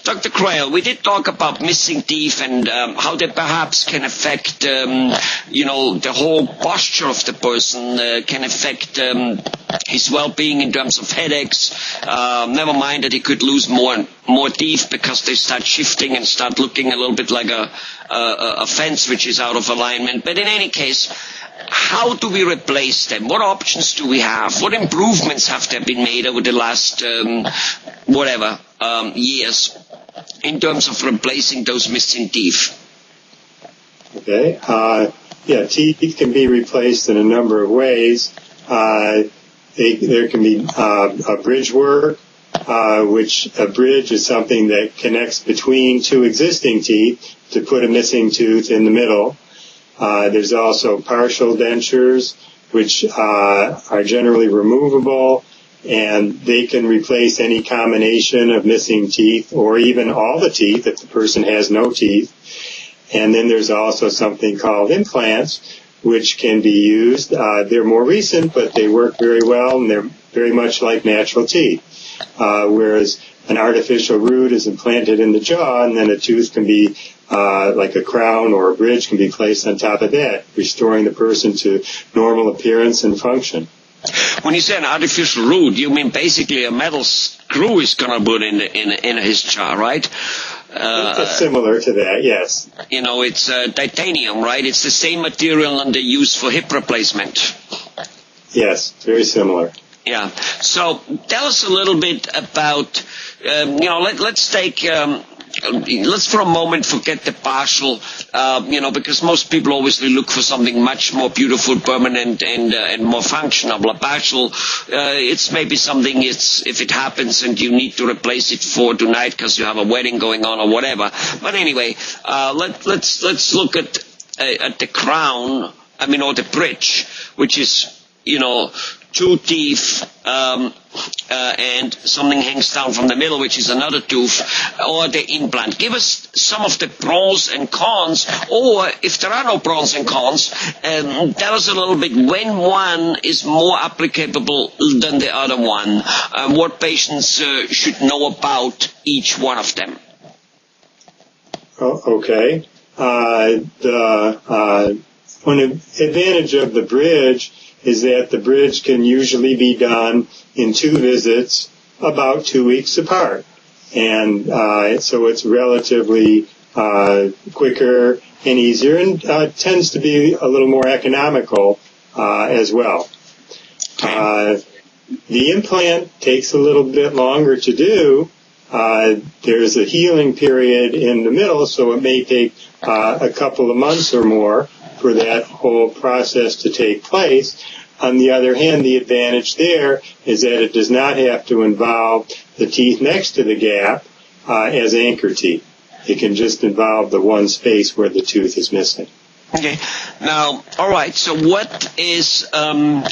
Dr. Crail, we did talk about missing teeth and how they perhaps can affect, the whole posture of the person, can affect his well-being in terms of headaches. Never mind that he could lose more teeth because they start shifting and start looking a little bit like a fence which is out of alignment. But in any case, how do we replace them? What options do we have? What improvements have there been made over the last, years in terms of replacing those missing teeth? Okay. Teeth can be replaced in a number of ways. There can be a bridge work, which a bridge is something that connects between two existing teeth to put a missing tooth in the middle. There's also partial dentures, which are generally removable, and they can replace any combination of missing teeth or even all the teeth if the person has no teeth. And then there's also something called implants, which can be used. They're more recent, but they work very well, and they're very much like natural teeth. Whereas an artificial root is implanted in the jaw, and then a tooth can be like a crown or a bridge can be placed on top of that, restoring the person to normal appearance and function. When you say an artificial root, you mean basically a metal screw is going to put in his jaw, right? It's similar to that, yes. It's titanium, right? It's the same material that they use for hip replacement. Yes, very similar. Yeah. So tell us a little bit about, let's for a moment forget the partial, because most people obviously look for something much more beautiful, permanent, and more functional. A partial, it's maybe something, if it happens and you need to replace it for tonight because you have a wedding going on or whatever. But anyway, let's look at the crown, or the bridge, which is, two teeth, and something hangs down from the middle, which is another tooth, or the implant. Give us some of the pros and cons, or if there are no pros and cons, tell us a little bit when one is more applicable than the other one, what patients should know about each one of them. Okay. One advantage of the bridge is that the bridge can usually be done in 2 visits about 2 weeks apart. And so it's relatively quicker and easier, and tends to be a little more economical as well. The implant takes a little bit longer to do. There's a healing period in the middle, so it may take a couple of months or more for that whole process to take place. On the other hand, the advantage there is that it does not have to involve the teeth next to the gap as anchor teeth. It can just involve the one space where the tooth is missing. Okay. Now, all right. So, what is now?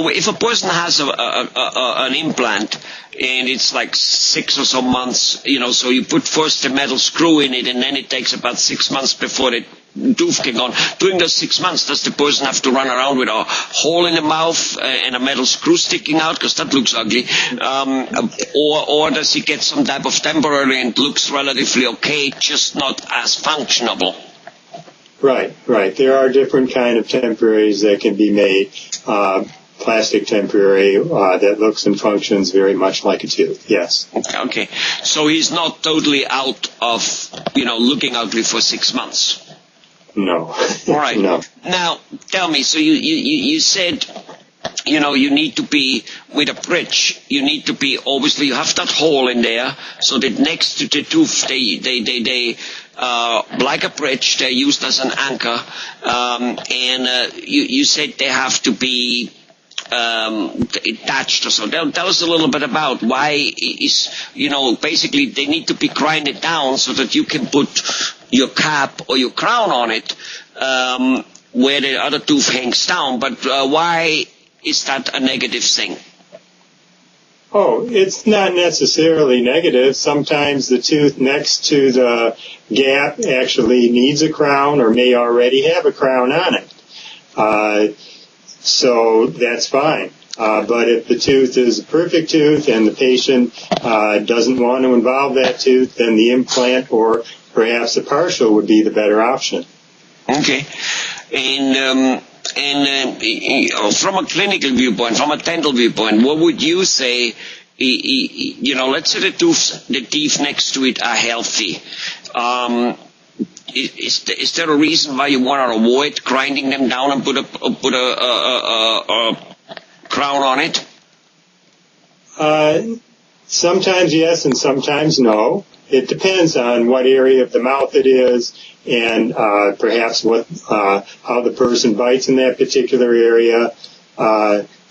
If a person has an implant and it's like 6 or so months, so you put first the metal screw in it, and then it takes about 6 months before the tooth can go on. During those 6 months, does the person have to run around with a hole in the mouth and a metal screw sticking out, because that looks ugly, or does he get some type of temporary and looks relatively okay, just not as functionable? Right. There are different kind of temporaries that can be made. Plastic temporary that looks and functions very much like a tooth. Yes. Okay. So he's not totally out of, looking ugly for 6 months. No. All right. No. Now, tell me. So you said, you need to be with a bridge. You need to be, obviously, you have that hole in there, so that next to the tooth, they like a bridge, they're used as an anchor. And you said they have to be attached or so. Tell us a little bit about why is, basically they need to be grinded down so that you can put your cap or your crown on it, where the other tooth hangs down. But why is that a negative thing? Oh, it's not necessarily negative. Sometimes the tooth next to the gap actually needs a crown or may already have a crown on it. So that's fine. But if the tooth is a perfect tooth and the patient doesn't want to involve that tooth, then the implant or perhaps a partial would be the better option. Okay. And from a clinical viewpoint, from a dental viewpoint, what would you say? Let's say the teeth next to it are healthy. Is there a reason why you want to avoid grinding them down and put a crown on it? Sometimes yes and sometimes no. It depends on what area of the mouth it is and perhaps how the person bites in that particular area,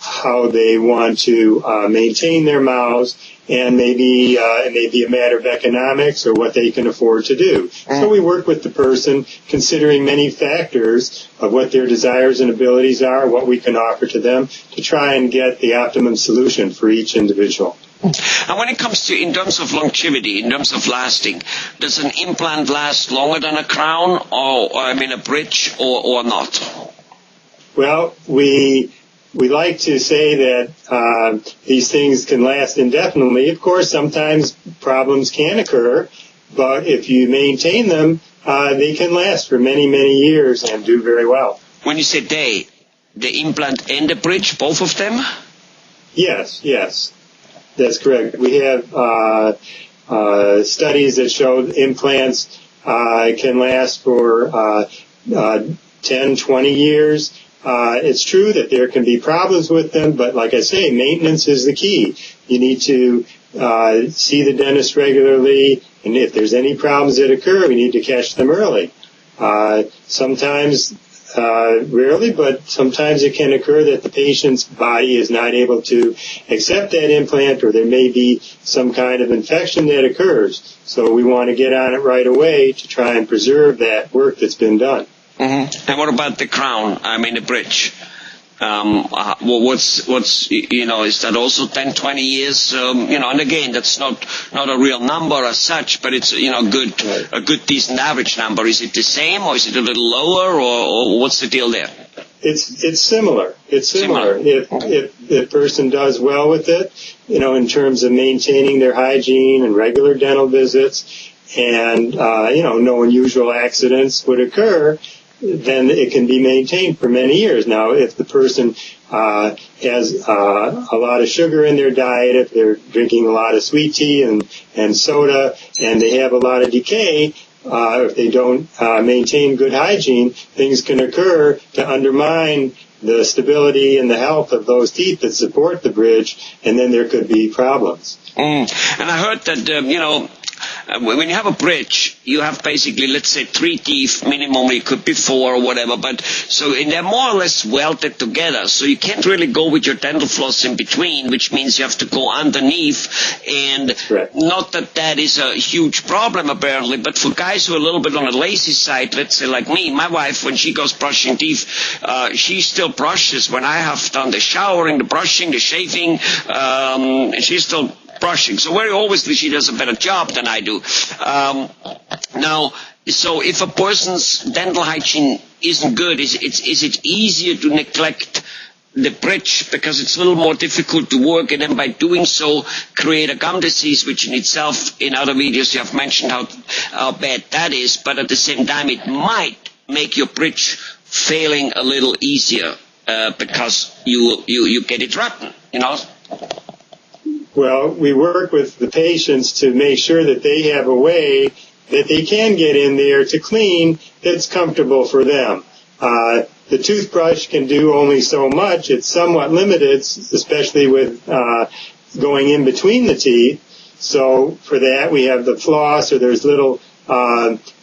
how they want to maintain their mouths, and maybe it may be a matter of economics or what they can afford to do. So we work with the person considering many factors of what their desires and abilities are, what we can offer to them to try and get the optimum solution for each individual. And when it comes to, in terms of longevity, in terms of lasting, does an implant last longer than a crown or a bridge or not? Well, we like to say that these things can last indefinitely. Of course, sometimes problems can occur, but if you maintain them, they can last for many, many years and do very well. When you say the implant and the bridge, both of them? Yes. That's correct. We have studies that show implants can last for 10, 20 years. It's true that there can be problems with them, but like I say, maintenance is the key. You need to see the dentist regularly, and if there's any problems that occur, we need to catch them early. Sometimes, rarely, but sometimes it can occur that the patient's body is not able to accept that implant, or there may be some kind of infection that occurs. So we want to get on it right away to try and preserve that work that's been done. Mm-hmm. And what about the crown? The bridge. What's is that also 10, 20 years? And again, that's not a real number as such, but it's a good decent average number. Is it the same, or is it a little lower, or what's the deal there? It's similar. If the person does well with it, in terms of maintaining their hygiene and regular dental visits, and no unusual accidents would occur, then it can be maintained for many years. Now, if the person has a lot of sugar in their diet, if they're drinking a lot of sweet tea and soda, and they have a lot of decay, if they don't maintain good hygiene, things can occur to undermine the stability and the health of those teeth that support the bridge, and then there could be problems. And I heard that, when you have a bridge, you have basically, let's say, 3 teeth minimum. It could be 4 or whatever, and they're more or less welded together. So you can't really go with your dental floss in between, which means you have to go underneath. And Correct. Not that is a huge problem apparently, but for guys who are a little bit on the lazy side, let's say like me, my wife, when she goes brushing teeth, she still brushes when I have done the showering, the brushing, the shaving, and she's still brushing. So very obviously she does a better job than I do. So if a person's dental hygiene isn't good, is it easier to neglect the bridge because it's a little more difficult to work, and then by doing so create a gum disease, which in itself, in other videos you have mentioned how bad that is, but at the same time it might make your bridge failing a little easier because you get it rotten, Well, we work with the patients to make sure that they have a way that they can get in there to clean that's comfortable for them. The toothbrush can do only so much. It's somewhat limited, especially with going in between the teeth. So for that, we have the floss, or there's little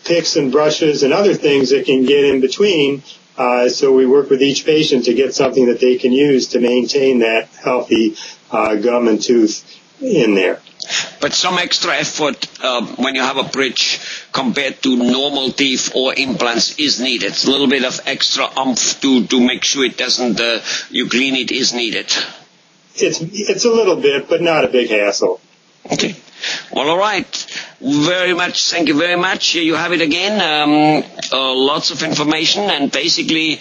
picks and brushes and other things that can get in between. So we work with each patient to get something that they can use to maintain that healthy gum and tooth in there. But some extra effort when you have a bridge compared to normal teeth or implants is needed. A little bit of extra oomph to make sure it doesn't, you clean it is needed. It's a little bit, but not a big hassle. Okay. Well, all right. Thank you very much. Here you have it again. Lots of information, and basically,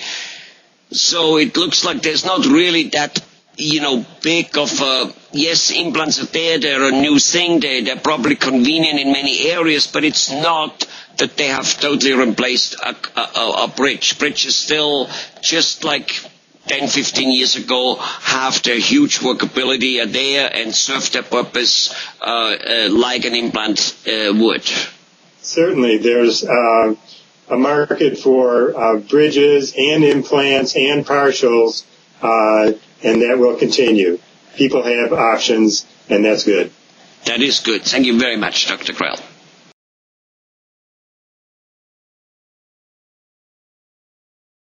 so it looks like there's not really that big of yes, implants are there. They're a new thing. They're probably convenient in many areas, but it's not that they have totally replaced a bridge. Bridges still, just like 10, 15 years ago, have their huge workability, are there and serve their purpose like an implant would. Certainly, there's a market for bridges and implants and partials, and that will continue. People have options, and that's good. That is good. Thank you very much, Dr. Grell.